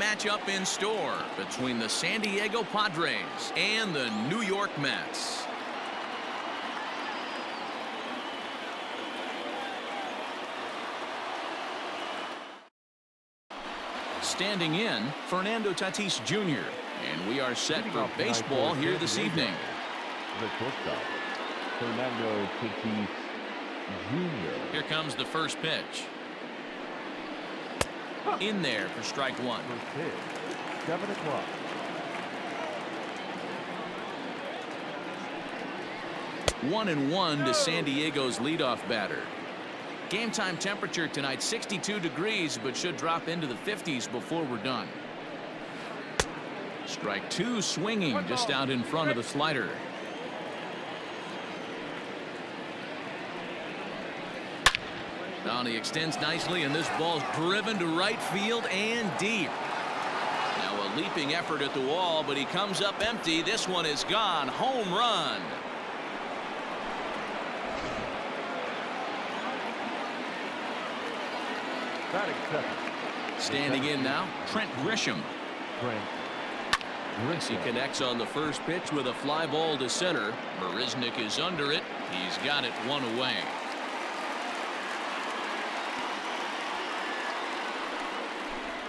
matchup in store between the San Diego Padres and the New York Mets. Standing in, Fernando Tatis Jr. And we are set for baseball here this evening. The shortstop, Fernando Tatis Jr. Here comes the first pitch. In there for strike one. First pitch, 7 o'clock. One and one to San Diego's leadoff batter. Game time temperature tonight 62 degrees, but should drop into the 50s before we're done. Strike two, swinging just out in front of the slider. Now he extends nicely, and this ball's driven to right field and deep. Now a leaping effort at the wall, but he comes up empty. This one is gone. Home run. Standing in now, Trent Grisham. He connects on the first pitch with a fly ball to center. Marisnick is under it. He's got it one away.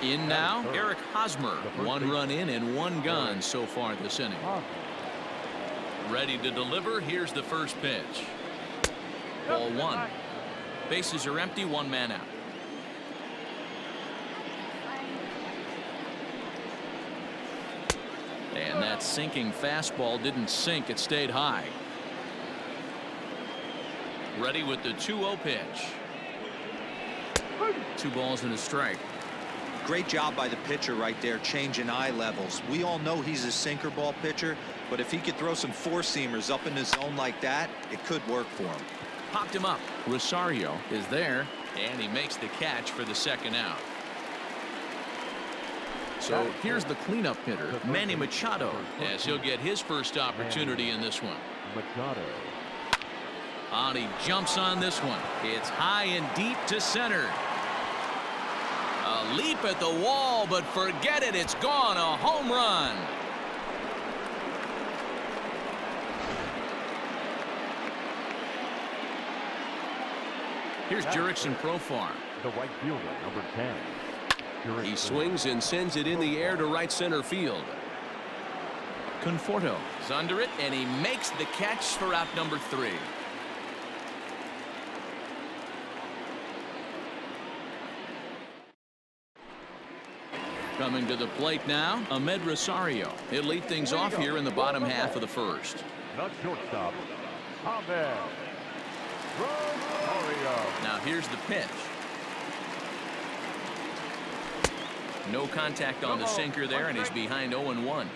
In now, Eric Hosmer. One run in and one gone so far this inning. Ready to deliver. Here's the first pitch. Ball one. Bases are empty, one man out. And that sinking fastball didn't sink, it stayed high. Ready with the 2-0 pitch. 2 balls and a strike. Great job by the pitcher right there, changing eye levels. We all know he's a sinker ball pitcher, but if he could throw some four-seamers up in the zone like that, it could work for him. Popped him up. Rosario is there, and he makes the catch for the second out. So here's the cleanup hitter, Manny Machado, as he'll get his first opportunity in this one. Machado. And he jumps on this one. It's high and deep to center. A leap at the wall, but forget it. It's gone. A home run. Here's Jurickson Profar. The right fielder, number 10. He swings and sends it in the air to right center field. Conforto is under it, and he makes the catch for out number 3. Coming to the plate now, Ahmed Rosario. He'll lead things off here in the bottom half of the first. The shortstop, Ahmed Rosario. Now here's the pitch. No contact on the sinker there, and he's behind 0-1.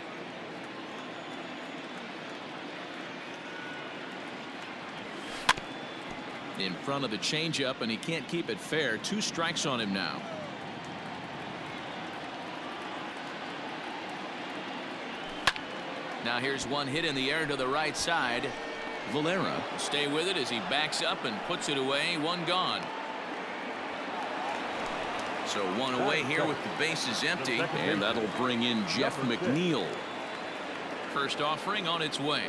In front of the changeup, and he can't keep it fair. 2 strikes on him now. Now here's one hit in the air to the right side. Valera will stay with it as he backs up and puts it away. 1 gone. So 1 away here with the bases empty, and that'll bring in Jeff Mcneil. First offering on its way.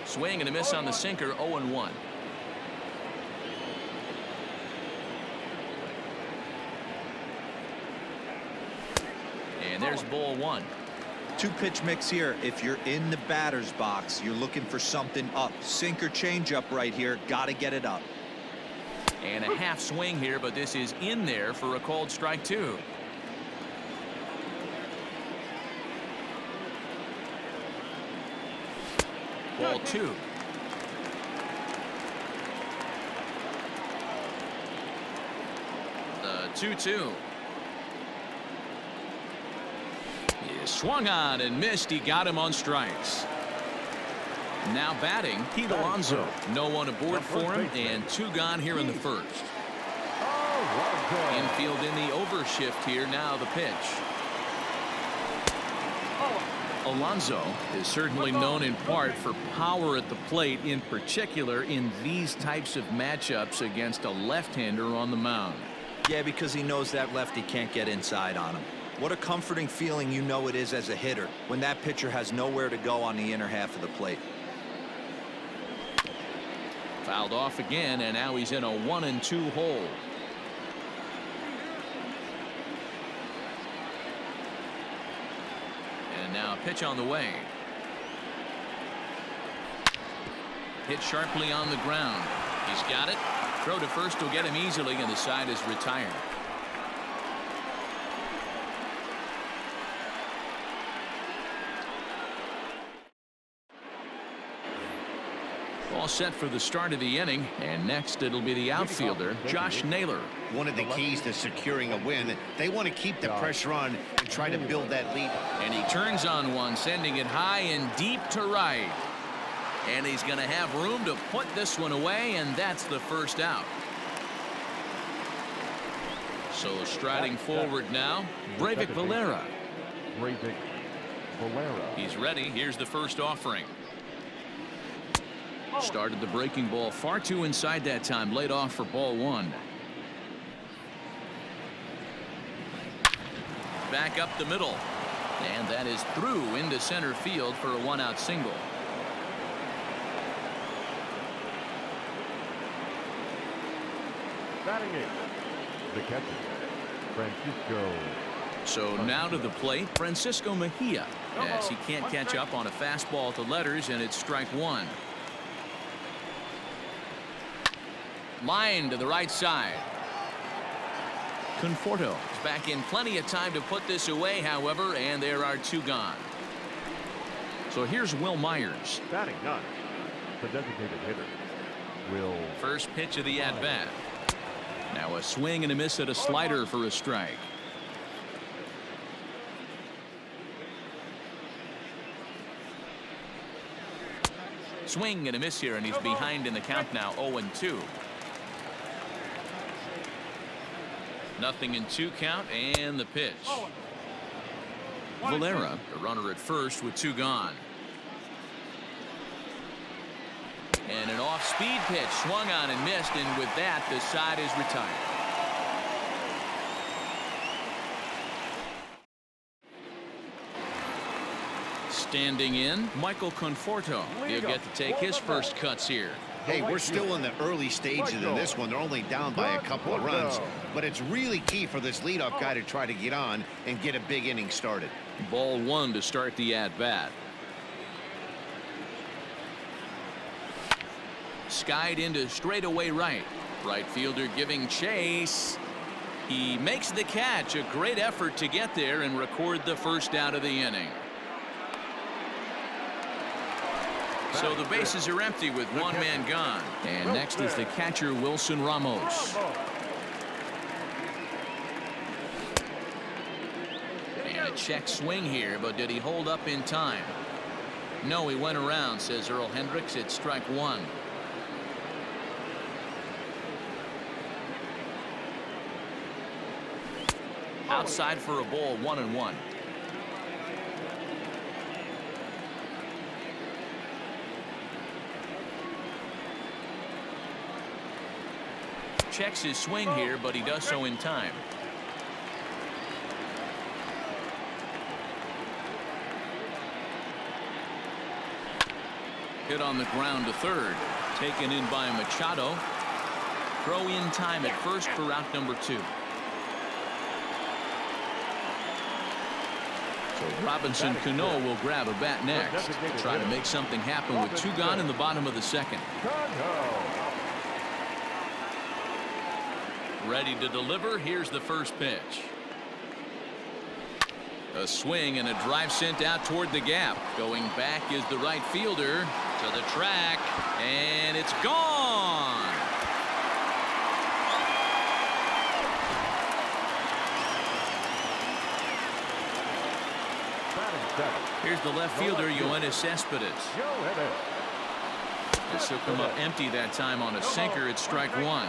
Swing and a miss on the sinker. 0-1. And there's ball 1. 2-pitch mix here. If you're in the batter's box, you're looking for something up. Sinker changeup right here. Got to get it up. And a half swing here, but this is in there for a called strike 2. Ball 2. The 2-2. He swung on and missed. He got him on strikes. Now batting, Pete Alonso. No one aboard for him, and 2 gone here in the first. Infield in the overshift here. Now the pitch. Alonso is certainly known in part for power at the plate, in particular in these types of matchups against a left-hander on the mound. Yeah, because he knows that lefty can't get inside on him. What a comforting feeling you know it is as a hitter when that pitcher has nowhere to go on the inner half of the plate. Fouled off again, and now he's in a 1-2 hole. And now a pitch on the way. Hit sharply on the ground. He's got it. Throw to first will get him easily, and the side is retired. All set for the start of the inning, and next it'll be the outfielder, Josh Naylor. One of the keys to securing a win, they want to keep the pressure on and try to build that lead. And he turns on one, sending it high and deep to right. And he's going to have room to put this one away, and that's the first out. So striding forward now, Breivik Valera. Breivik Valera. He's ready. Here's the first offering. Started the breaking ball far too inside that time. Laid off for ball one. Back up the middle. And that is through into center field for a one-out single. Batting it. The catcher, Francisco. So now to the plate, Francisco Mejia, as he can't catch up on a fastball to letters, and it's strike one. Line to the right side. Conforto is back in plenty of time to put this away, however, and there are two gone. So here's Will Myers. Batting none. The designated hitter, Will. First pitch of the at-bat. Now a swing and a miss at a slider for a strike. Swing and a miss here, and he's behind in the count now, 0-2. Nothing in two count, and the pitch. Valera, the runner at first with two gone. And an off-speed pitch swung on and missed, and with that the side is retired. Standing in, Michael Conforto. He'll get to take his first cuts here. Hey, we're still in the early stages in this one. They're only down by a couple of runs, but it's really key for this leadoff guy to try to get on and get a big inning started. Ball one to start the at-bat. Skied into straightaway right. Right fielder giving chase. He makes the catch. A great effort to get there and record the first out of the inning. So the bases are empty with one man gone. And next is the catcher, Wilson Ramos. And a check swing here, but did he hold up in time? No, he went around, says Earl Hendricks. It's strike one. Outside for a ball, 1-1. Checks his swing here, but he does so in time. Hit on the ground to third. Taken in by Machado. Throw in time at first for out number two. So Robinson Cano will grab a bat next to try to make something happen with two gone in the bottom of the second. Ready to deliver. Here's the first pitch. A swing and a drive sent out toward the gap. Going back is the right fielder to the track, and it's gone. Here's the left fielder, Yoenis Cespedes. This will come up empty that time on a sinker. It's strike one.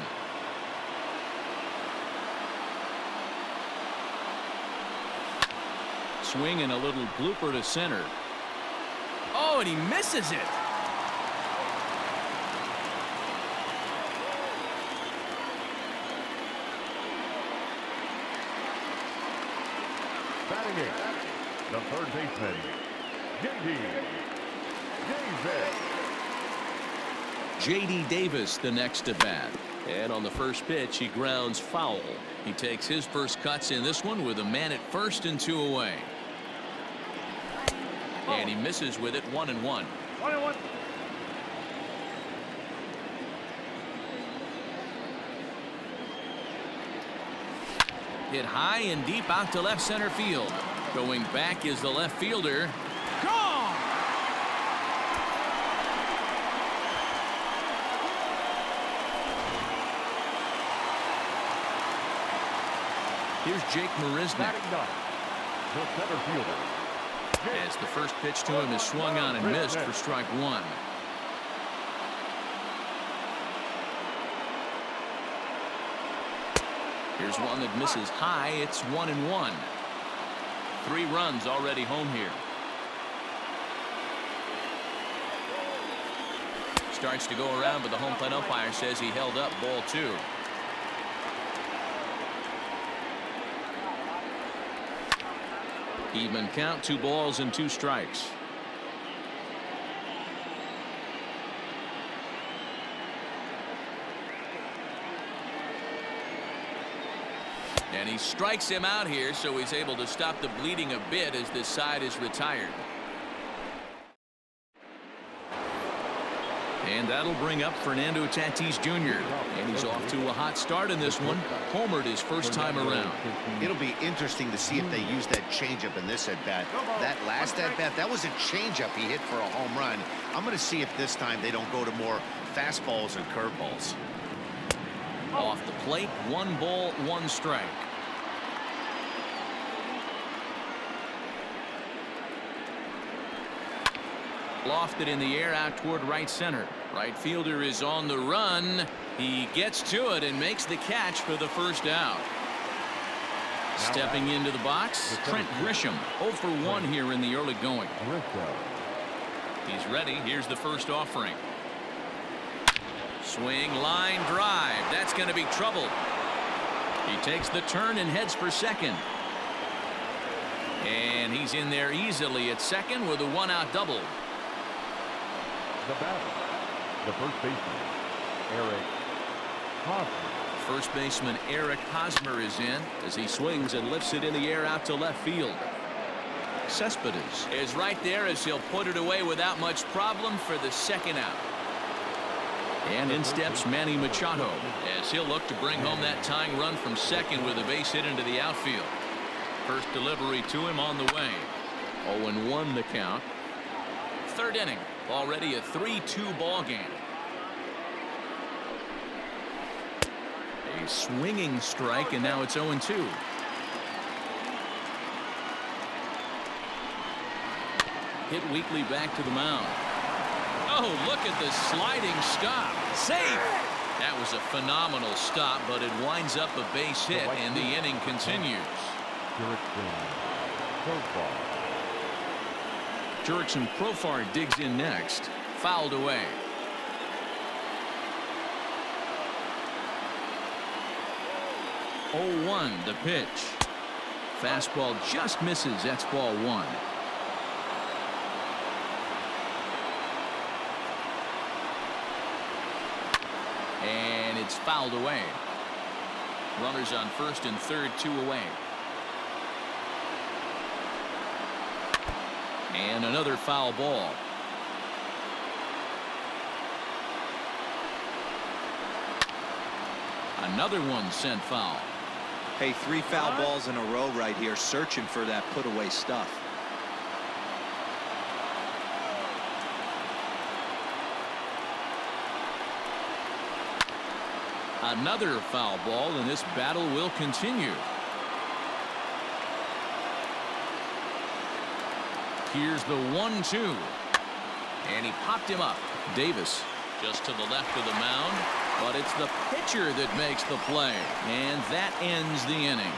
Swing and a little blooper to center. Oh, and he misses it. Batting eighth, the third baseman, J.D. Davis, the next at bat. And on the first pitch, he grounds foul. He takes his first cuts in this one with a man at first and 2 away. And he misses with it, 1-1. 1-1. Hit high and deep out to left center field. Going back is the left fielder. Gone! Here's Jake Marisnick. Batting ninth, the center fielder, As the first pitch to him is swung on and missed for strike one. Here's one that misses high. It's 1-1. 3 runs already home here. Starts to go around, but the home plate umpire says he held up ball 2. Even count, 2 balls and 2 strikes. And he strikes him out here, so he's able to stop the bleeding a bit as this side is retired. And that'll bring up Fernando Tatis Jr. And he's off to a hot start in this one. Homered his first time around. It'll be interesting to see if they use that changeup in this at-bat. That last at-bat, that was a changeup he hit for a home run. I'm going to see if this time they don't go to more fastballs and curveballs. Off the plate, 1 ball, 1 strike. Lofted in the air out toward right center. Right fielder is on the run. He gets to it and makes the catch for the first out. Stepping into the box, Trent Grisham, 0 for 1 here in the early going. He's ready. Here's the first offering. Swing, line drive. That's going to be trouble. He takes the turn and heads for second. And he's in there easily at second with a 1-out double. The batter, the first baseman, Eric Hosmer. First baseman Eric Hosmer is in as he swings and lifts it in the air out to left field. Cespedes is right there as he'll put it away without much problem for the second out. And in steps Manny Machado as he'll look to bring home that tying run from second with a base hit into the outfield. First delivery to him on the way. 0-1 the count. Third inning. Already a 3-2 ball game. A swinging strike, and now it's 0-2. Hit weakly back to the mound. Oh, look at the sliding stop. Safe. That was a phenomenal stop, but it winds up a base hit, and the inning continues. Jurickson Profar digs in next. Fouled away. Oh, 1 the pitch. Fastball just misses. That's ball 1. And it's fouled away. Runners on first and third, 2 away. And another foul ball. Another one sent foul. Hey, 3 foul balls in a row right here, searching for that put away stuff. Another foul ball, and this battle will continue. Here's the 1-2. And he popped him up. Davis just to the left of the mound, but it's the pitcher that makes the play, and that ends the inning.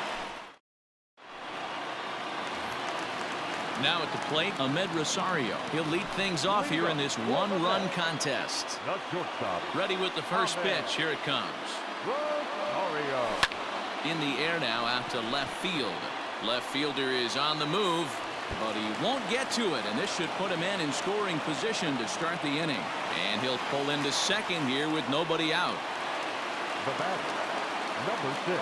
Now at the plate, Ahmed Rosario. He'll lead things off here in this 1-run contest. Ready with the first pitch. Here it comes. In the air now out to left field. Left fielder is on the move, but he won't get to it, and this should put him in scoring position to start the inning. And he'll pull into second here with nobody out. The batter, number 6.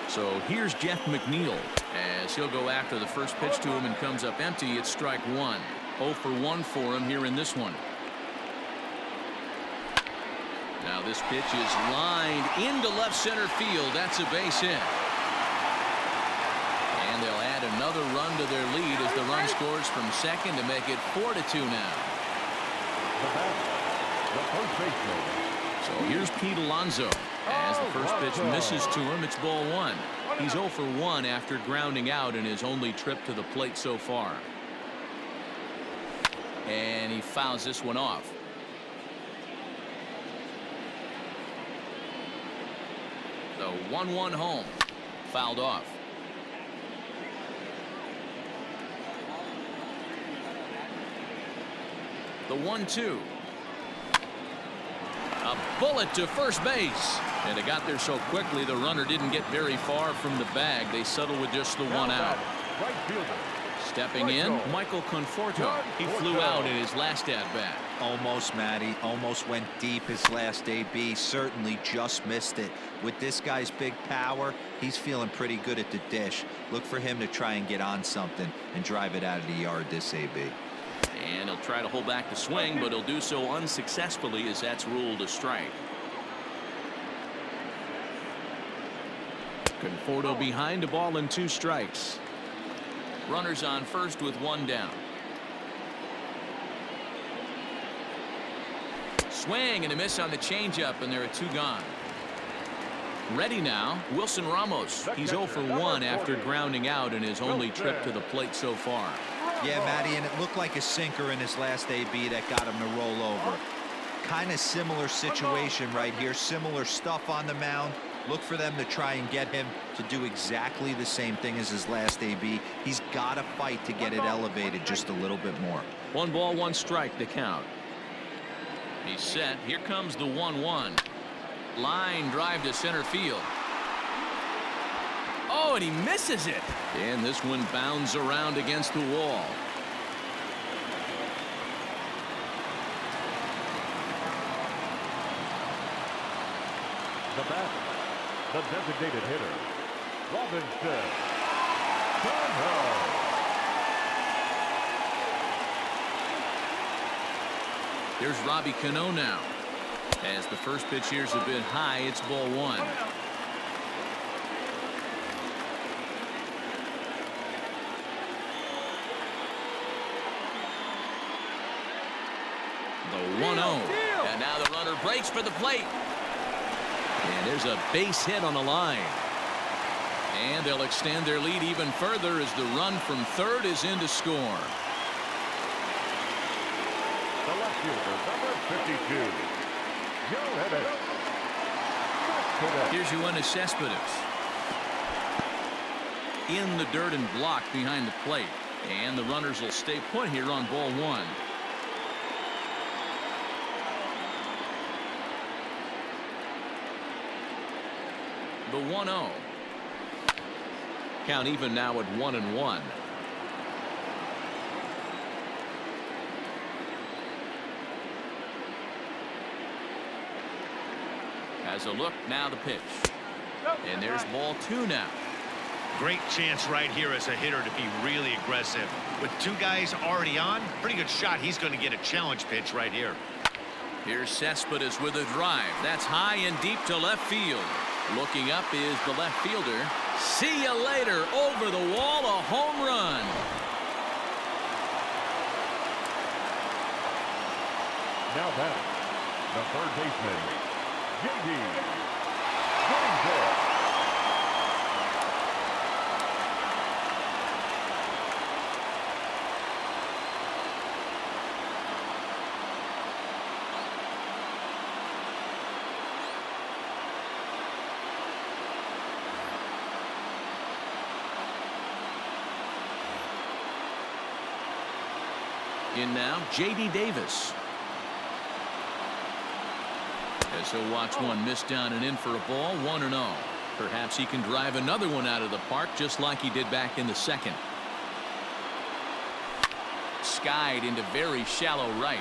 So here's Jeff Mcneil as he'll go after the first pitch to him and comes up empty. It's strike one. 0 for 1 for him here in this one. Now this pitch is lined into left center field. That's a base hit. And they'll add another run to their lead as the run scores from second to make it 4-2 now. The batter, the first baseman. So here's Pete Alonso. As the first pitch misses to him, it's ball 1. He's 0 for 1 after grounding out in his only trip to the plate so far. And he fouls this one off. The 1-1 home. Fouled off. The 1-2. A bullet to first base. And it got there so quickly the runner didn't get very far from the bag. They settled with just the one out. Right fielder. Stepping in, Michael Conforto. He flew out in his last at-bat. Almost, Matty. Almost went deep his last AB. Certainly just missed it. With this guy's big power, he's feeling pretty good at the dish. Look for him to try and get on something and drive it out of the yard this AB. And he'll try to hold back the swing, but he'll do so unsuccessfully as that's ruled a strike. Conforto behind, a ball and 2 strikes. Runners on first with 1 down. Swing and a miss on the changeup, and there are 2 gone. Ready now, Wilson Ramos. He's 0 for 1 after grounding out in his only trip to the plate so far. Yeah, Matty, and it looked like a sinker in his last AB that got him to roll over. Kind of similar situation right here. Similar stuff on the mound. Look for them to try and get him to do exactly the same thing as his last AB. He's got to fight to get it elevated just a little bit more. 1 ball, 1 strike to count. He's set. Here comes the 1-1. Line drive to center field. Oh, and he misses it. And this one bounds around against the wall. The batter, the designated hitter, Robinson. Here's Robbie Cano now. As the first pitch here's a bit high, it's ball 1. The 1-0. And now the runner breaks for the plate. And there's a base hit on the line. And they'll extend their lead even further as the run from third is in to score. The left fielder, number 52. Here's Yoenis Cespedes. In the dirt and blocked behind the plate. And the runners will stay put here on ball 1. The 1-0. Count even now at 1-1. Has a look, now the pitch. And there's ball 2 now. Great chance right here as a hitter to be really aggressive. With 2 guys already on, pretty good shot. He's going to get a challenge pitch right here. Here's Cespedes with a drive. That's high and deep to left field. Looking up is the left fielder. See you later. Over the wall, a home run. Now back, the third baseman, JD. In now, J.D. Davis. As he'll watch one miss down and in for a ball, 1-0. Perhaps he can drive another one out of the park just like he did back in the second. Skied into very shallow right.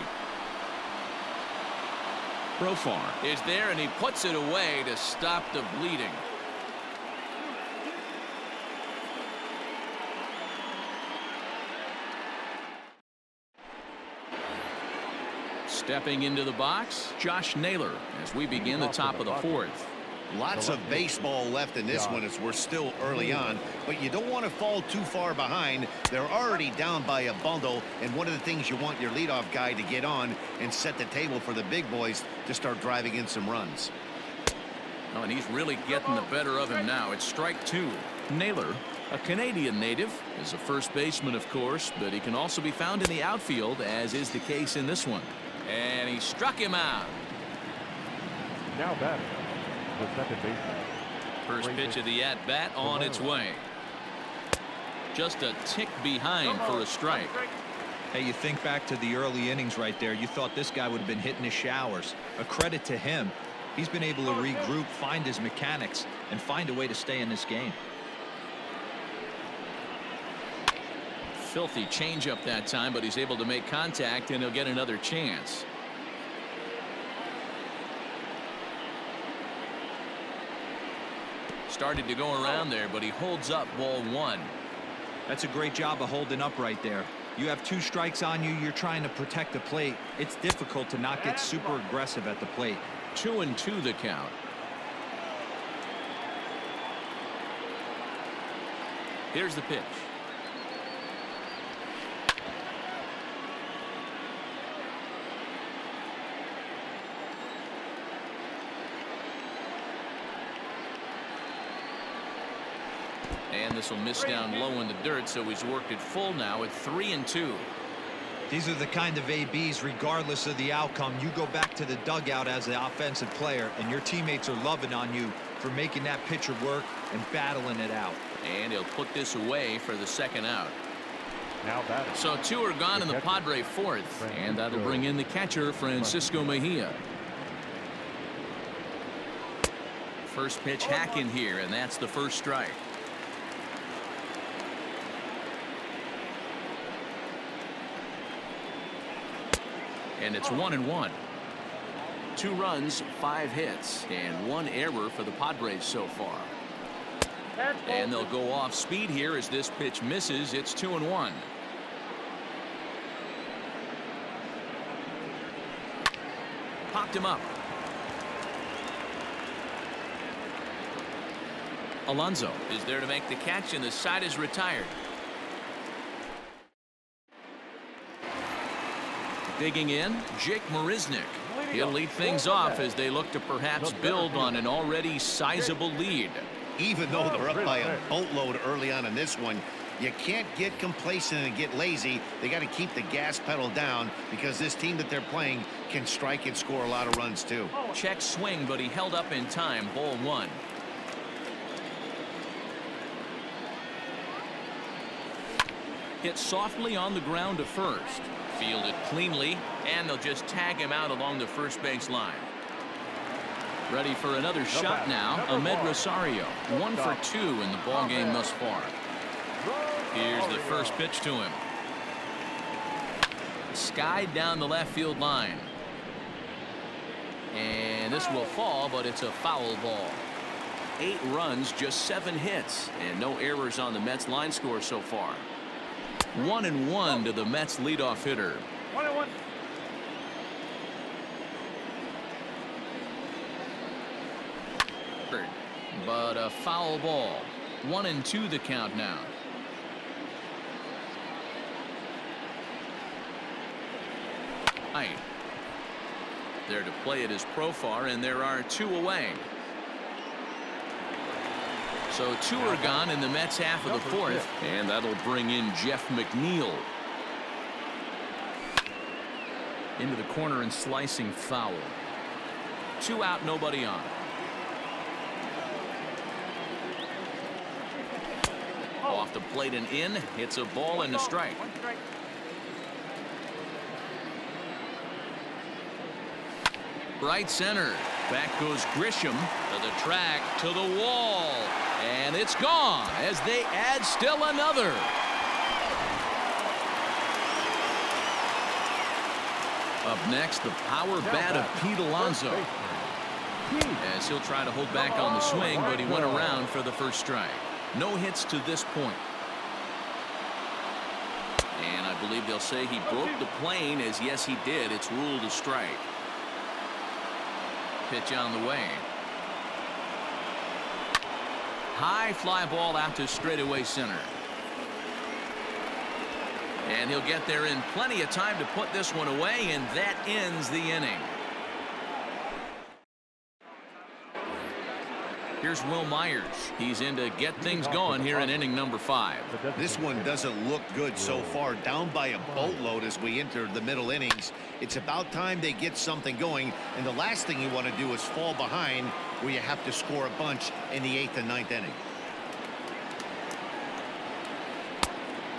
Profar is there, and he puts it away to stop the bleeding. Stepping into the box, Josh Naylor as we begin the top of the fourth. Lots of baseball left in this one as we're still early on, but you don't want to fall too far behind. They're already down by a bundle, and one of the things you want your leadoff guy to get on and set the table for the big boys to start driving in some runs. Oh, and he's really getting the better of him now. It's strike two. Naylor, a Canadian native, is a first baseman, of course, but he can also be found in the outfield, as is the case in this one. And he struck him out. Now batting, the second baseman. First pitch of the at-bat on its way. Just a tick behind for a strike. Hey, you think back to the early innings right there. You thought this guy would have been hitting his showers. A credit to him. He's been able to regroup, find his mechanics, and find a way to stay in this game. Filthy changeup that time, but he's able to make contact, and he'll get another chance. Started to go around there, but he holds up ball one. That's a great job of holding up right there. You have 2 strikes on you. You're trying to protect the plate. It's difficult to not get super aggressive at the plate. 2-2 the count. Here's the pitch. And this will miss down low in the dirt, so he's worked it full now at 3-2. These are the kind of ABs, regardless of the outcome. You go back to the dugout as the offensive player, and your teammates are loving on you for making that pitcher work and battling it out. And he'll put this away for the second out. Now batting. So 2 are gone in the Padre fourth, and that'll bring in the catcher, Francisco Mejia. First pitch hack in here, and that's the first strike. And it's 1-1. 2 runs, 5 hits, and 1 error for the Padres so far. And they'll go off speed here as this pitch misses. It's 2-1. Popped him up. Alonso is there to make the catch, and the side is retired. Digging in, Jake Marisnick. He'll lead things off as they look to perhaps build on an already sizable lead. Even though they're up by a boatload early on in this one, you can't get complacent and get lazy. They got to keep the gas pedal down because this team that they're playing can strike and score a lot of runs too. Check swing, but he held up in time. Ball 1. Hit softly on the ground to first. Fielded cleanly, and they'll just tag him out along the first base line. Ready for another shot now. Ahmed Rosario, 1 for 2 in the ball game thus far. Here's the first pitch to him. Skied down the left field line. And this will fall, but it's a foul ball. 8 runs, just 7 hits, and no errors on the Mets line score so far. 1-1 to the Mets leadoff hitter. 1-1. But a foul ball. 1-2 the count now. Right. There to play it is Profar, and there are 2 away. So 2 are gone in the Mets half of the fourth, and that'll bring in Jeff McNeil. Into the corner and slicing foul. 2 out, nobody on. Off the plate and in. Hits a ball and a strike. right center. Back goes Grisham to the track, to the wall. And it's gone as they add still another. Up next, the power bat of Pete Alonso. As he'll try to hold back on the swing, but he went around for the first strike. No hits to this point. And I believe they'll say he broke the plane, as yes he did. It's ruled a strike. Pitch on the way. High fly ball out to straightaway center. And he'll get there in plenty of time to put this one away, and that ends the inning. Here's Will Myers. He's in to get things going here in inning number 5. This one doesn't look good so far. Down by a boatload as we enter the middle innings. It's about time they get something going, and the last thing you want to do is fall behind where you have to score a bunch in the 8th and 9th inning.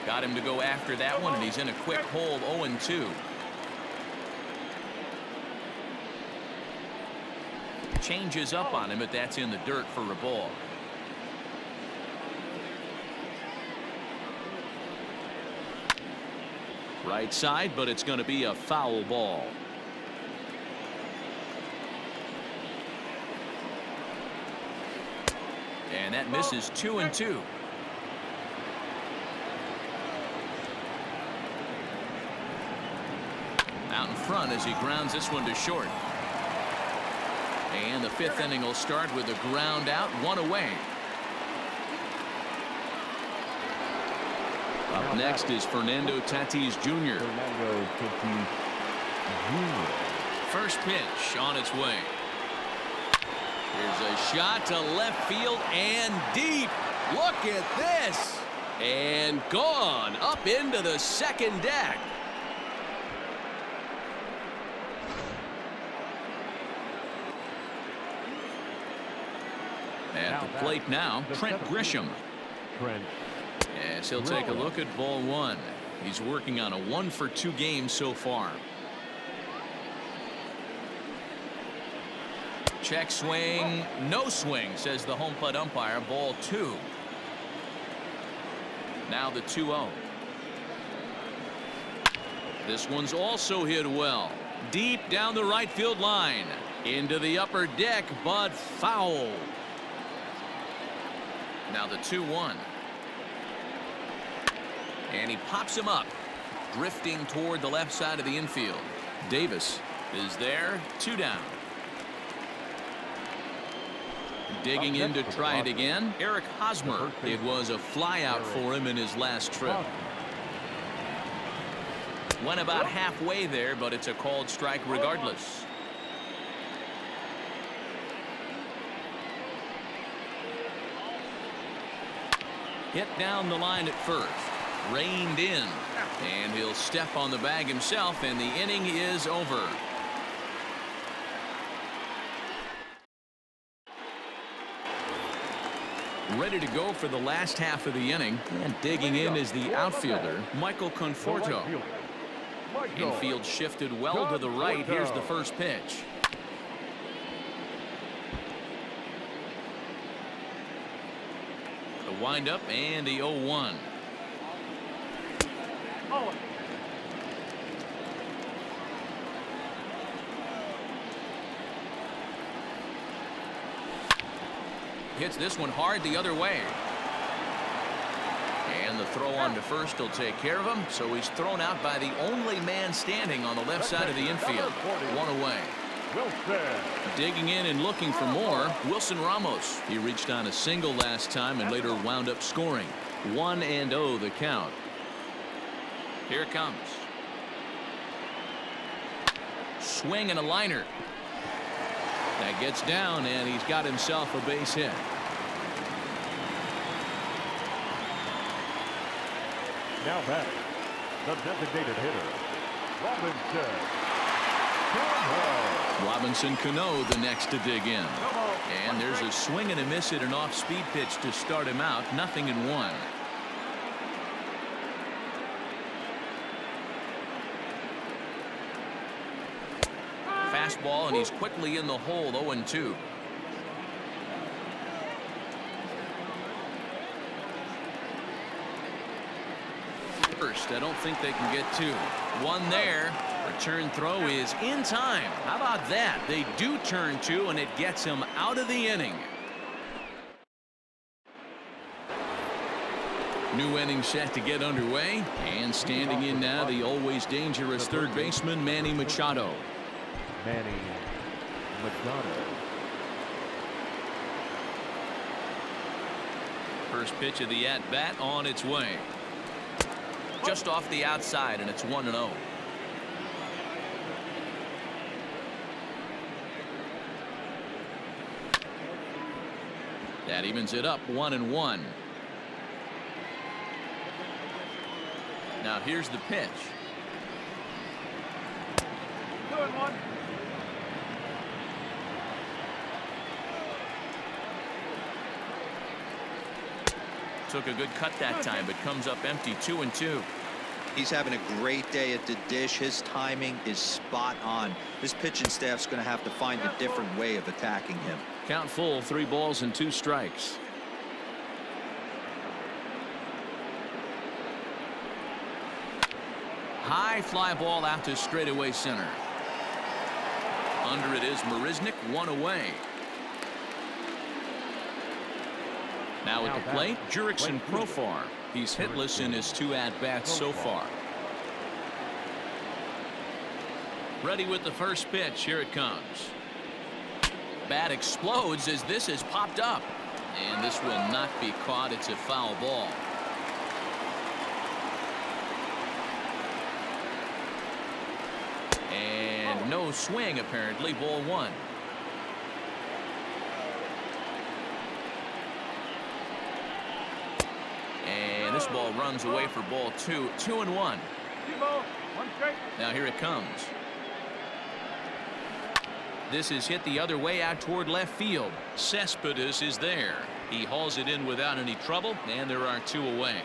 Got him to go after that one, and he's in a quick hole, 0-2. Changes up on him, but that's in the dirt for a ball. Right side, but it's going to be a foul ball. And that misses 2-2. Out in front as he grounds this one to short. And the 5th inning will start with a ground out, 1 away. Up next is Fernando Tatis Jr. First pitch on its way. Here's a shot to left field and deep. Look at this. And gone up into the second deck. At the plate now, Trent Grisham. As he'll take a look at ball 1. He's working on a 1-for-2 game so far. Check swing, no swing, says the home plate umpire. Ball 2. Now the 2-0. This one's also hit well. Deep down the right field line. Into the upper deck, but foul. Now the 2-1. And he pops him up, drifting toward the left side of the infield. Davis is there, 2 down. Digging in to try it again, Eric Hosmer. It was a fly out for him in his last trip. Went about halfway there, but it's a called strike regardless. Hit down the line at first. Reined in. And he'll step on the bag himself, and the inning is over. Ready to go for the last half of the inning. And digging in is the outfielder, Michael Conforto. Infield shifted well to the right. Here's the first pitch. The windup and the 0-1. Hits this one hard the other way. And the throw on to first will take care of him. So he's thrown out by the only man standing on the left side of the infield. 1 away. Digging in and looking for more, Wilson Ramos. He reached on a single last time and later wound up scoring. 1-0 the count. Here it comes. Swing and a liner. That gets down, and he's got himself a base hit. Now back, the designated hitter, Robinson Cano the next to dig in. And there's a swing and a miss at an off-speed pitch to start him out. 0-1. fastball, and he's quickly in the hole, 0-2. First, I don't think they can get two. One there. Return throw is in time. How about that? They do turn two, and it gets him out of the inning. New inning set to get underway, and standing in now, the always dangerous third baseman, Manny Machado. Manny Machado. First pitch of the at-bat on its way. Just off the outside, and it's 1-0. That evens it up, 1-1. Now here's the pitch. 2-1. Took a good cut that time, but comes up empty, 2-2. He's having a great day at the dish. His timing is spot on. His pitching staff's going to have to find a different way of attacking him. Count full, 3 balls and 2 strikes. High fly ball out to straightaway center. Under it is Marisnik, 1 away. Now at the plate, Jurickson Profar. He's hitless in his 2 at-bats so far. Ready with the first pitch. Here it comes. Bat explodes as this is popped up. And this will not be caught. It's a foul ball. And no swing, apparently. Ball 1. And this ball runs away for ball 2. 2-1. Now here it comes. This is hit the other way out toward left field. Cespedes is there. He hauls it in without any trouble, and there are 2 away.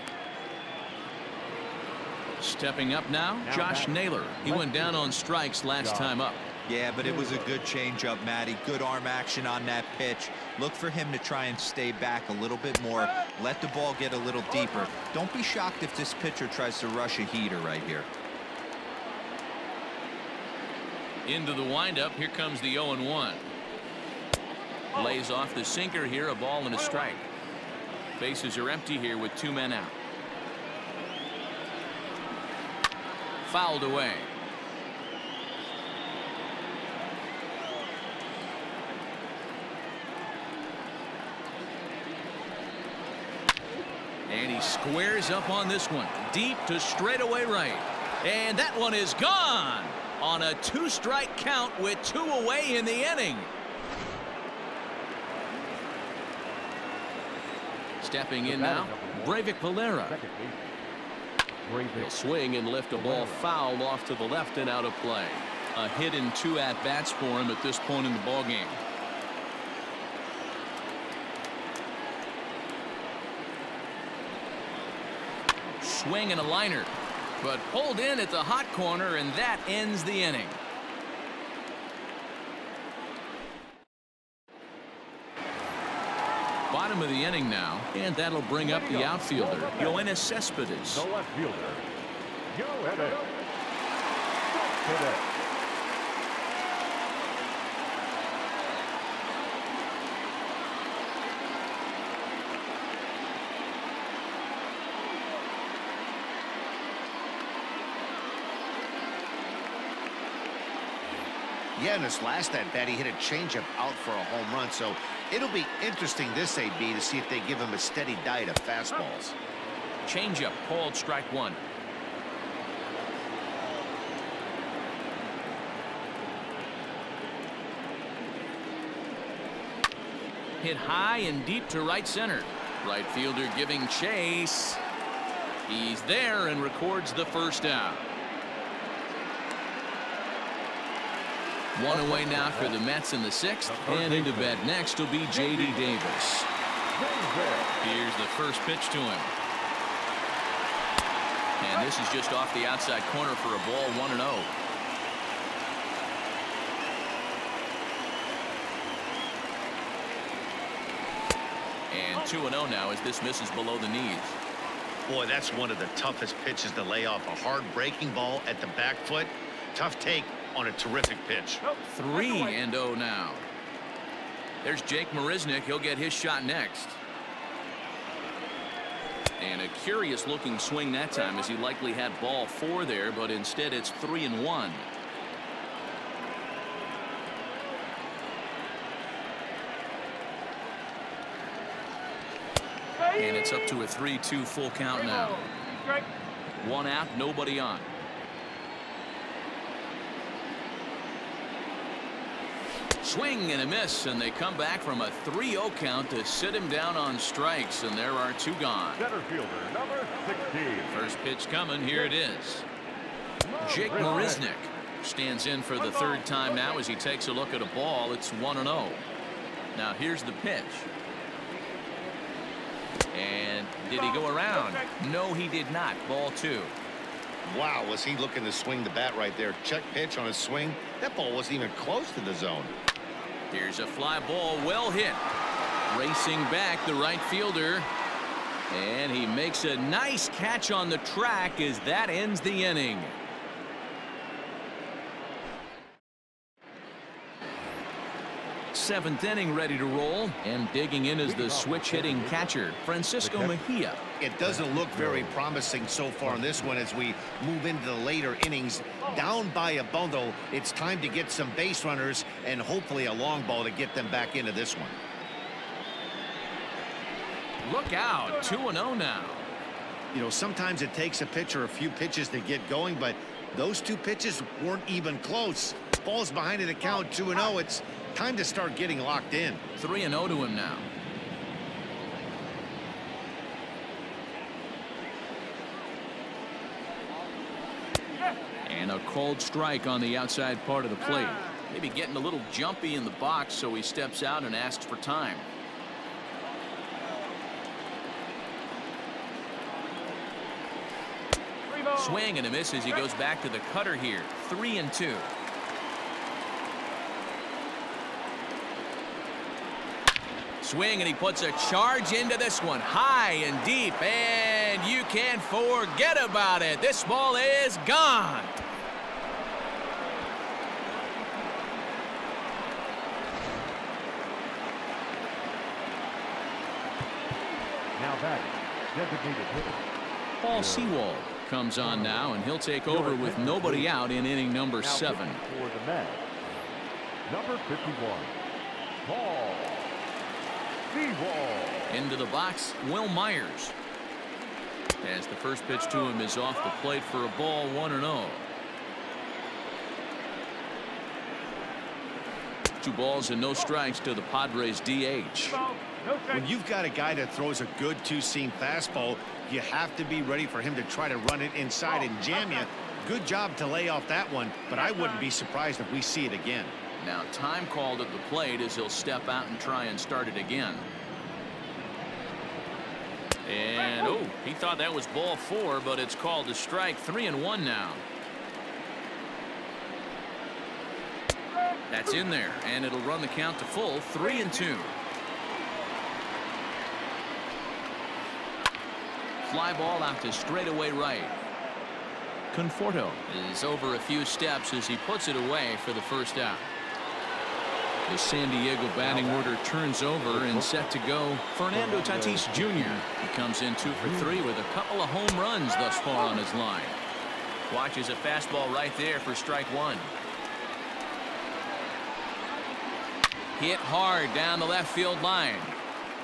Stepping up now, Josh Naylor. He went down on strikes last time up. Yeah, but it was a good changeup, Matty. Good arm action on that pitch. Look for him to try and stay back a little bit more. Let the ball get a little deeper. Don't be shocked if this pitcher tries to rush a heater right here. Into the windup. Here comes the 0-1. Lays off the sinker here. A ball and a strike. Bases are empty here with 2 men out. Fouled away. And he squares up on this one. Deep to straightaway right. And that one is gone on a 2-strike count with 2 away in the inning. Stepping in now, Breivik Valera. He'll swing and lift a ball foul off to the left and out of play. A hit in 2 at-bats for him at this point in the ballgame. Swing and a liner, but pulled in at the hot corner, and that ends the inning. Bottom of the inning now, and that'll bring up the outfielder, Yoenis Cespedes. The left fielder, Yoenis Cespedes. Yeah, in his last at-bat, he hit a changeup out for a home run, so it'll be interesting this AB to see if they give him a steady diet of fastballs. Changeup called strike 1. Hit high and deep to right center. Right fielder giving chase. He's there and records the first out. 1 away now for the Mets in the 6th, and into bat next will be J.D. Davis. Here's the first pitch to him. And this is just off the outside corner for a ball, 1-0. 2-0 now as this misses below the knees. Boy, that's one of the toughest pitches to lay off. A hard breaking ball at the back foot. Tough take on a terrific pitch. 3-0 now. There's Jake Marisnick. He'll get his shot next. And a curious looking swing that time, as he likely had ball 4 there, but instead it's 3-1. And it's up to a 3-2 full count now. 1 out, nobody on. Swing and a miss, and they come back from a 3-0 count to sit him down on strikes, and there are 2 gone. Center fielder, number 16. First pitch coming. Here it is. Jake Marisnick stands in for the 3rd time now as he takes a look at a ball. It's 1-0. Now here's the pitch. And did he go around? No, he did not. Ball 2. Wow, was he looking to swing the bat right there? Check pitch on his swing. That ball wasn't even close to the zone. Here's a fly ball, well hit. Racing back, the right fielder. And he makes a nice catch on the track as that ends the inning. Seventh inning ready to roll, and digging in is the switch hitting catcher, Francisco Mejia. It doesn't look very promising so far in this one as we move into the later innings. Down by a bundle, it's time to get some base runners and hopefully a long ball to get them back into this one. Look out, 2-0 now. You know, sometimes it takes a pitcher a few pitches to get going, but those 2 pitches weren't even close. Ball's behind in the count, 2-0. It's time to start getting locked in. 3-0 to him now. And a cold strike on the outside part of the plate. Maybe getting a little jumpy in the box, so he steps out and asks for time. Swing and a miss as he goes back to the cutter here. 3-2. Swing, and he puts a charge into this one, high and deep, and you can forget about it. This ball is gone. Now back, designated hitter. Paul Sewald comes on now, and he'll take over with nobody out in inning number 7. For the Mets, number 51, Paul Sewald. Into the box, Will Myers. As the first pitch to him is off the plate for a ball, 1-0. 2 balls and no strikes to the Padres DH. When you've got a guy that throws a good 2-seam fastball, you have to be ready for him to try to run it inside and jam you. Good job to lay off that one, but I wouldn't be surprised if we see it again. Now time called at the plate as he'll step out and try and start it again. And oh, he thought that was ball 4, but it's called a strike. 3-1 now. That's in there, and it'll run the count to full. 3-2. Fly ball out to straightaway right. Conforto is over a few steps as he puts it away for the first out. The San Diego batting order turns over and set to go. Fernando Tatis Jr. He comes in 2 for 3 with a couple of home runs thus far on his line. Watches a fastball right there for strike 1. Hit hard down the left field line,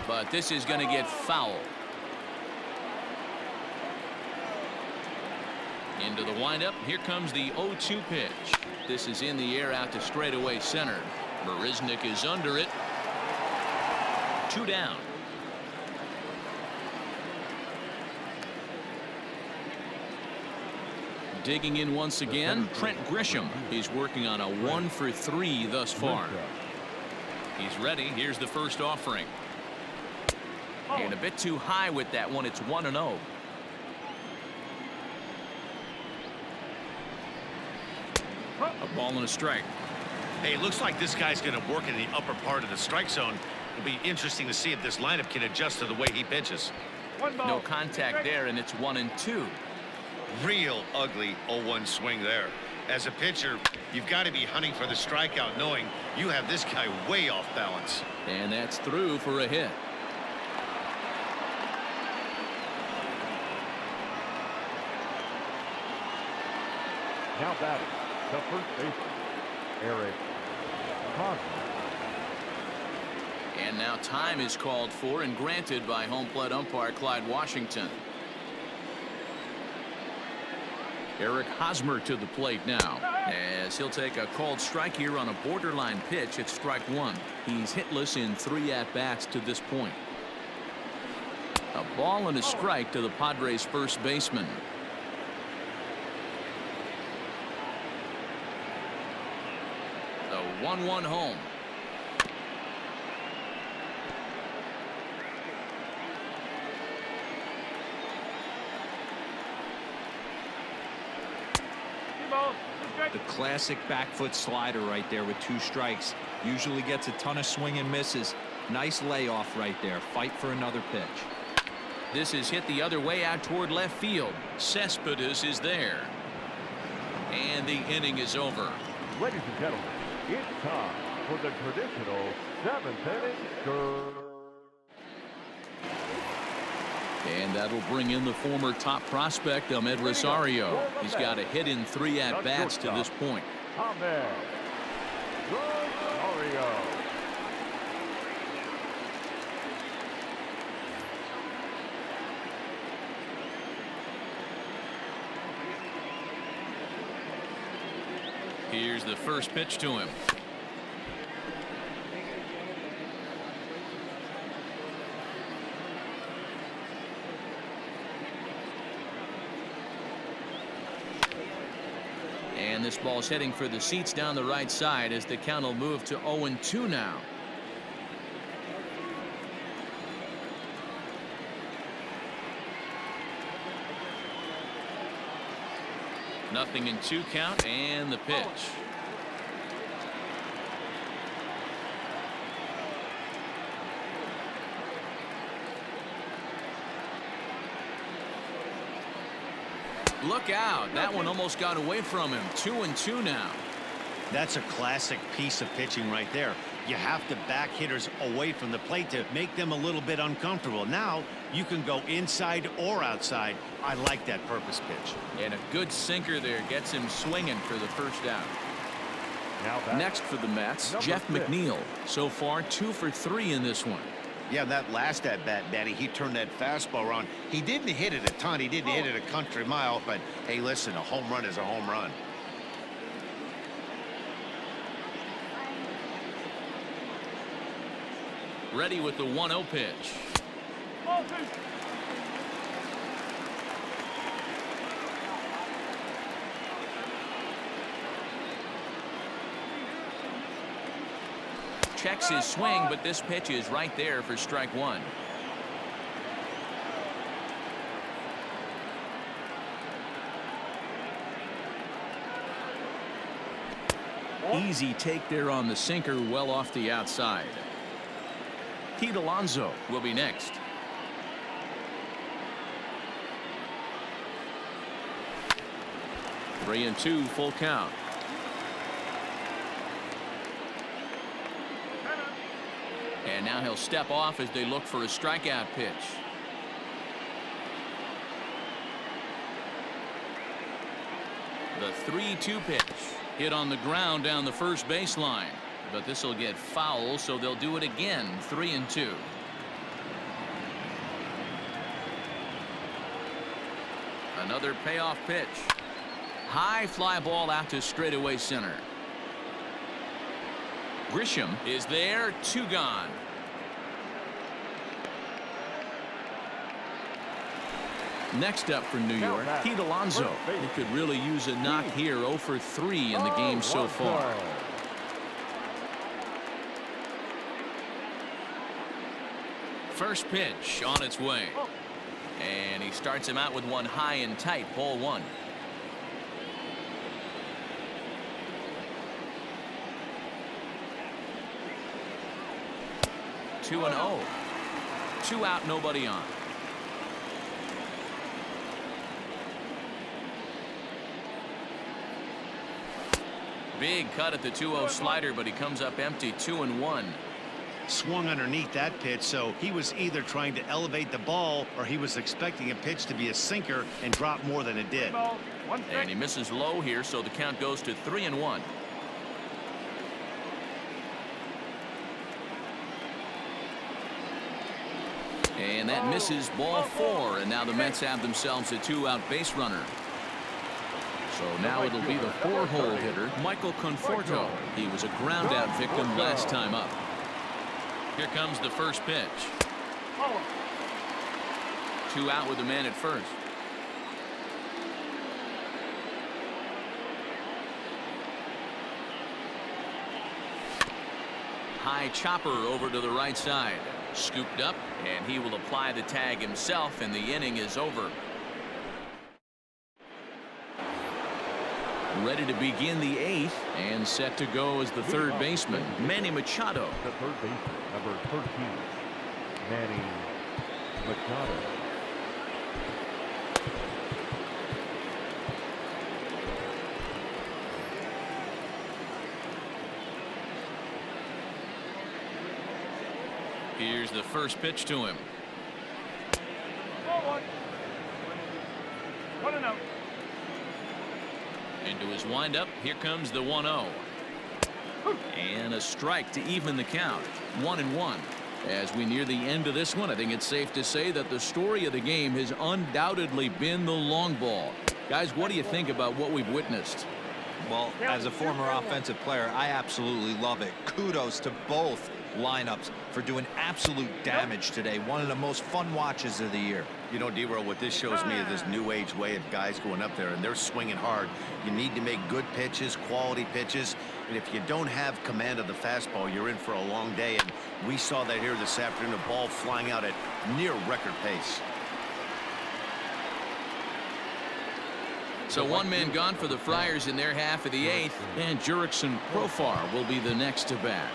but this is going to get foul. Into the windup. Here comes the 0-2 pitch. This is in the air out to straightaway center. Marisnick is under it. 2 down. Digging in once again, Trent Grisham. He's working on a 1 for 3 thus far. He's ready. Here's the first offering. And a bit too high with that one. It's 1-0. A ball and a strike. Hey, it looks like this guy's going to work in the upper part of the strike zone. It'll be interesting to see if this lineup can adjust to the way he pitches. No contact there, and it's 1-2. Real ugly 0-1 swing there. As a pitcher, you've got to be hunting for the strikeout, knowing you have this guy way off balance. And that's through for a hit. Now batting, the first baseman, Eric Hosmer. And now time is called for and granted by home plate umpire Clyde Washington. Eric Hosmer to the plate now, as he'll take a called strike here on a borderline pitch at strike one. He's hitless in 3 at-bats to this point. A ball and a strike to the Padres' first baseman. The 1-1 home. The classic back foot slider right there with 2 strikes. Usually gets a ton of swing and misses. Nice layoff right there. Fight for another pitch. This is hit the other way out toward left field. Cespedes is there. And the inning is over. Ladies and gentlemen, it's time for the traditional 7th inning. And that'll bring in the former top prospect, Ahmed Rosario. He's got a hit in 3 at-bats to this point. Ahmed Rosario. Here's the first pitch to him. And this ball's heading for the seats down the right side as the count will move to 0-2 now. Nothing in 2 count, and the pitch. Look out. That one almost got away from him. 2-2 now. That's a classic piece of pitching right there. You have to back hitters away from the plate to make them a little bit uncomfortable. Now you can go inside or outside. I like that purpose pitch. And a good sinker there gets him swinging for the first out. Next for the Mets, Jeff Mcneil. So far 2 for 3 in this one. Yeah, that last at bat, Danny, he turned that fastball around. He didn't hit it a ton. He didn't hit it a country mile. But hey, listen, a home run is a home run. Ready with the 1-0 pitch. Checks his swing, but this pitch is right there for strike one. Easy take there on the sinker, well off the outside. Pete Alonso will be next. Three and two, full count. And now he'll step off as they look for a strikeout pitch. The 3-2 pitch hit on the ground down the first baseline, but this will get foul, so they'll do it again. 3-2. Another payoff pitch. High fly ball out to straightaway center. Grisham is there, 2 gone. Next up for New York, Pete Alonso. He could really use a knock here. 0 for 3 in the game so far. First pitch on its way. And he starts him out with one high and tight, ball 1. 2-0. 2 out, nobody on. Big cut at the 2-0 slider, but he comes up empty. 2-1. Swung underneath that pitch, so he was either trying to elevate the ball or he was expecting a pitch to be a sinker and drop more than it did. And he misses low here, so the count goes to 3-1. And that misses, ball 4, and now the Mets have themselves a 2-out base runner. So now it'll be the 4-hole hitter, Michael Conforto. He was a ground-out victim last time up. Here comes the first pitch. 2 out with the man at first. High chopper over to the right side. Scooped up, and he will apply the tag himself, and the inning is over. Ready to begin the 8th, and set to go as the third baseman, Manny Machado. The third baseman, number 13, Manny Machado. Here's the first pitch to him. 1-0. Into his windup, here comes the 1-0. And a strike to even the count. 1-1. As we near the end of this one, I think it's safe to say that the story of the game has undoubtedly been the long ball. Guys, what do you think about what we've witnessed? Well, as a former offensive player, I absolutely love it. Kudos to both lineups for doing absolute damage today. One of the most fun watches of the year. You know, D-Roll, what this shows me is this new age way of guys going up there and they're swinging hard. You need to make good pitches, quality pitches, and if you don't have command of the fastball, you're in for a long day. And we saw that here this afternoon, a ball flying out at near record pace. So 1 man gone for the Friars in their half of the 8th, and Jurickson Profar will be the next to bat.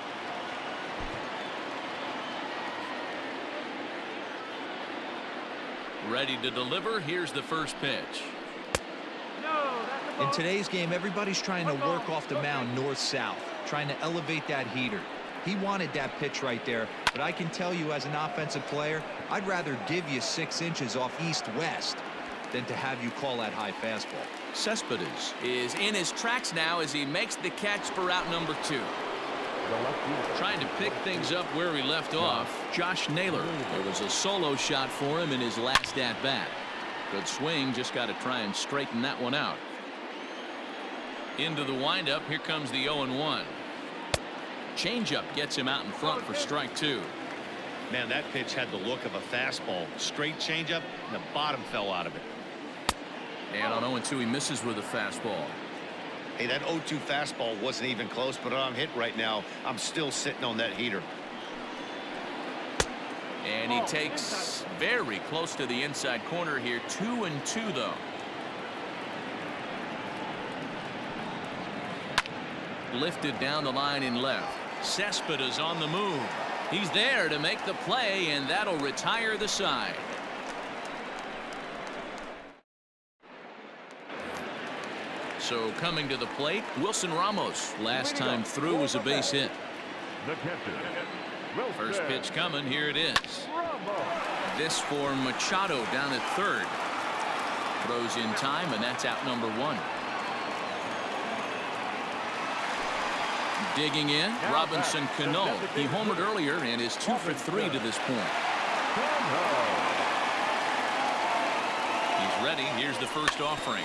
Ready to deliver. Here's the first pitch. In today's game, everybody's trying to work off the mound north-south, trying to elevate that heater. He wanted that pitch right there, but I can tell you as an offensive player, I'd rather give you 6 inches off east-west than to have you call that high fastball. Cespedes is in his tracks now as he makes the catch for out number 2. Trying to pick things up where he left off, Josh Naylor. There was a solo shot for him in his last at-bat. Good swing, just got to try and straighten that one out. Into the windup, here comes the 0-1. Changeup gets him out in front for strike 2. Man, that pitch had the look of a fastball. Straight changeup, and the bottom fell out of it. And on 0-2, he misses with a fastball. Hey, that 0-2 fastball wasn't even close, but I'm hit right now. I'm still sitting on that heater. And he takes very close to the inside corner here. 2-2, though. Lifted down the line in left. Cespedes on the move. He's there to make the play, and that'll retire the side. So coming to the plate, Wilson Ramos. Last time through was a base hit. First pitch coming. Here it is. This for Machado down at third. Throws in time, and that's out number 1. Digging in, Robinson Cano. He homered earlier and is 2 for 3 to this point. He's ready. Here's the first offering.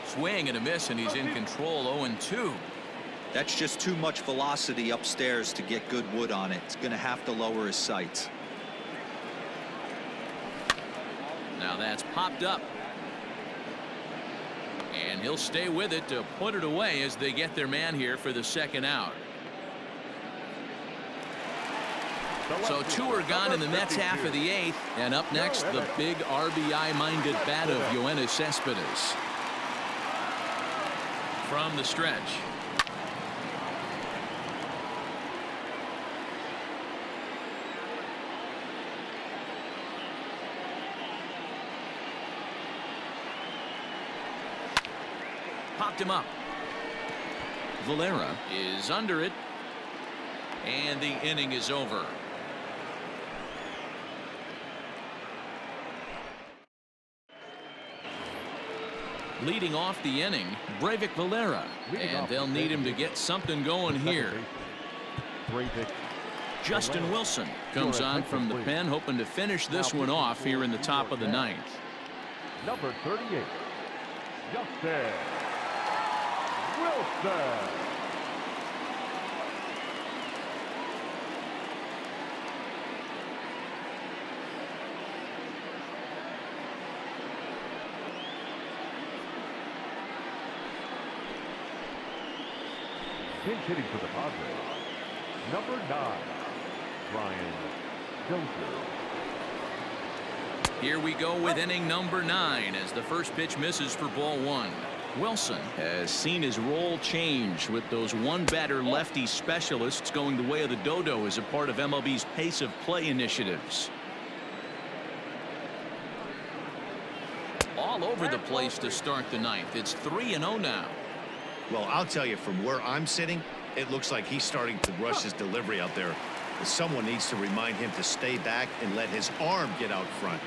Swing and a miss, and he's in control. 0-2. That's just too much velocity upstairs to get good wood on it. It's going to have to lower his sights. Now that's popped up. And he'll stay with it to put it away as they get their man here for the second out. So 2 are gone in the Mets half of the 8th. And up next, the big RBI-minded bat of Yoenis Cespedes. From the stretch. Popped him up. Valera is under it. And the inning is over. Leading off the inning, Breivik Valera. And they'll need him to get something going here. Justin Wilson comes on from the pen, hoping to finish this one off here in the top of the 9th. Number 38, Justin Wilson. Pinch hitting for the Padres, number 9, Brian Dozier. Here we go with inning number 9 as the first pitch misses for ball 1. Wilson has seen his role change with those one-batter lefty specialists going the way of the dodo as a part of MLB's pace of play initiatives. All over the place to start the 9th. It's 3-0 now. Well, I'll tell you, from where I'm sitting, it looks like he's starting to rush his delivery out there. Someone needs to remind him to stay back and let his arm get out front.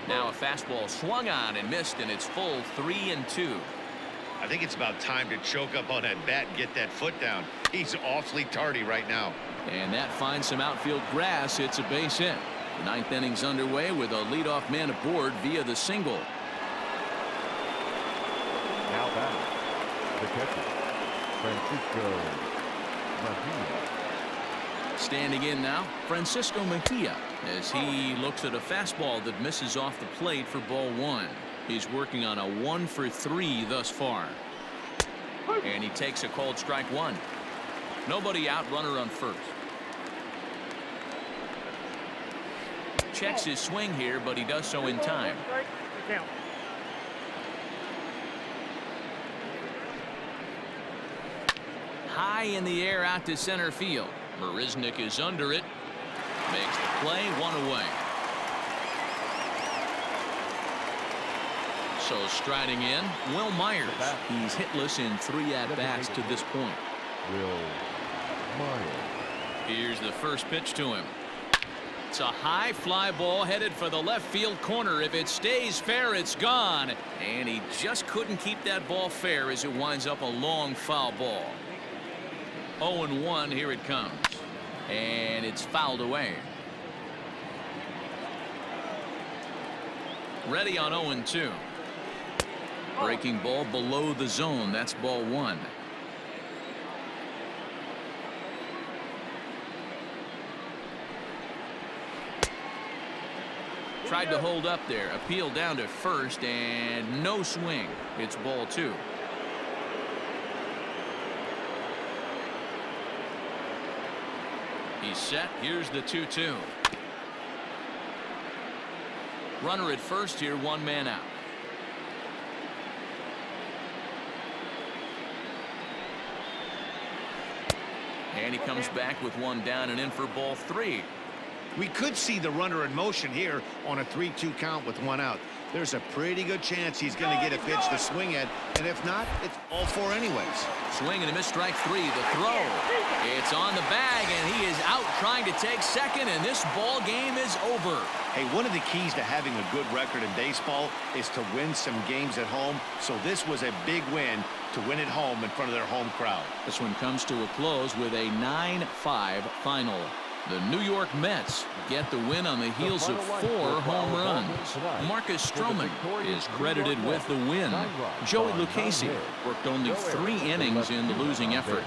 Now a fastball swung on and missed, and it's full 3-2. I think it's about time to choke up on that bat and get that foot down. He's awfully tardy right now. And that finds some outfield grass. It's a base hit. The 9th inning's underway with a leadoff man aboard via the single. Now back, the catcher, Francisco Mejia. Standing in now, Francisco Mejia, as he looks at a fastball that misses off the plate for ball 1. He's working on a 1 for 3 thus far. And he takes a called strike 1. Nobody out, runner on first. Checks his swing here, but he does so in time. High in the air out to center field. Marisnik is under it. Makes the play, 1 away. So striding in, Will Myers. He's hitless in 3 at-bats to this point. Will Myers. Here's the first pitch to him. It's a high fly ball headed for the left field corner. If it stays fair, it's gone. And he just couldn't keep that ball fair as it winds up a long foul ball. 0-1, here it comes. And it's fouled away. Ready on 0-2. Breaking ball below the zone. That's ball 1. Tried to hold up there. Appeal down to first and no swing. It's ball 2. He's set. Here's the 2-2. Runner at first here, 1 man out. And he comes back with 1 down and in for ball 3. We could see the runner in motion here on a 3-2 count with 1 out. There's a pretty good chance he's going to get a pitch to swing at, and if not, it's all 4 anyways. Swing and a miss, strike 3. The throw. It's on the bag, and he is out trying to take second, and this ball game is over. Hey, one of the keys to having a good record in baseball is to win some games at home, so this was a big win to win at home in front of their home crowd. This one comes to a close with a 9-5 final. The New York Mets get the win on the heels of 4 home runs. Marcus Stroman is credited with the win. Joey Lucchesi worked only 3 innings in the losing effort.